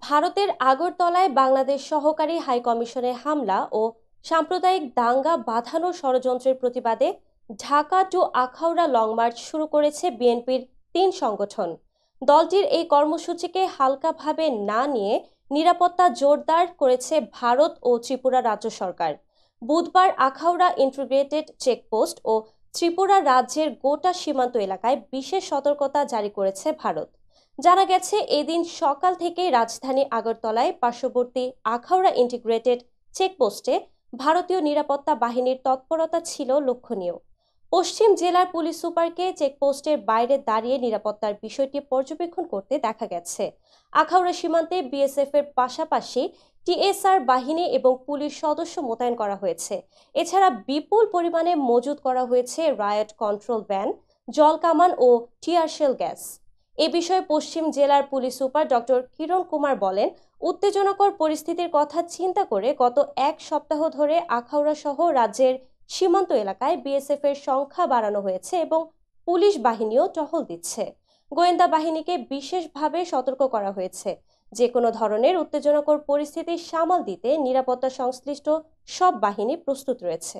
ভারতের আগরতলায় বাংলাদেশ সহকারী হাইকমিশনের হামলা ও সাম্প্রদায়িক দাঙ্গা বাঁধানোর ষড়যন্ত্রের প্রতিবাদে Dhaka to Akhaura long march শুরু করেছে বিএনপির ৩ সংগঠন। দলটির এই কর্মসূচিকে হালকাভাবে না নিয়ে নিরাপত্তা জোরদার করেছে ভারত ও ত্রিপুরা রাজ্য সরকার। বুধবার আখাউড়া ইন্টিগ্রেটেড চেকপোস্ট ও ত্রিপুরা রাজ্যের গোটা সীমান্ত এলাকায় বিশেষ সতর্কতা জারি করেছে ভারত। জানা গেছে, এদিন সকাল থেকে রাজধানী আগরতলায় পার্শ্ববর্তী আখাউড়া ইন্টিগ্রেটেড চেকপোস্টে ভারতীয় নিরাপত্তা বাহিনীর তৎপরতা ছিল লক্ষণীয়। পশ্চিম জেলার পুলিশ সুপারকে চেকপোস্টের বাইরে দাঁড়িয়ে নিরাপত্তার বিষয়টি পর্যবেক্ষণ করতে দেখা গেছে। আখাউড়া সীমান্তে বিএসএফ এর পাশাপাশি টিএসআর বাহিনী এবং পুলিশ সদস্য মোতায়েন করা হয়েছে। এছাড়া বিপুল পরিমাণে মজুত করা হয়েছে রায়ট কন্ট্রোল ভ্যান, জলকামান ও টিয়ারশেল গ্যাস। এ বিষয়ে পশ্চিম জেলার পুলিশ সুপার ডক্টর কিরণ কুমার বলেন, উত্তেজনাকর পরিস্থিতির কথা চিন্তা করে গত ১ সপ্তাহ ধরে আখাউড়া সহ রাজ্যের সীমান্ত এলাকায় বিএসএফ এর সংখ্যা বাড়ানো হয়েছে এবং পুলিশ বাহিনীও টহল দিচ্ছে। গোয়েন্দা বাহিনীকে বিশেষভাবে সতর্ক করা হয়েছে। যে কোনো ধরনের উত্তেজনাকর পরিস্থিতি সামাল দিতে নিরাপত্তা সংশ্লিষ্ট সব বাহিনী প্রস্তুত রয়েছে।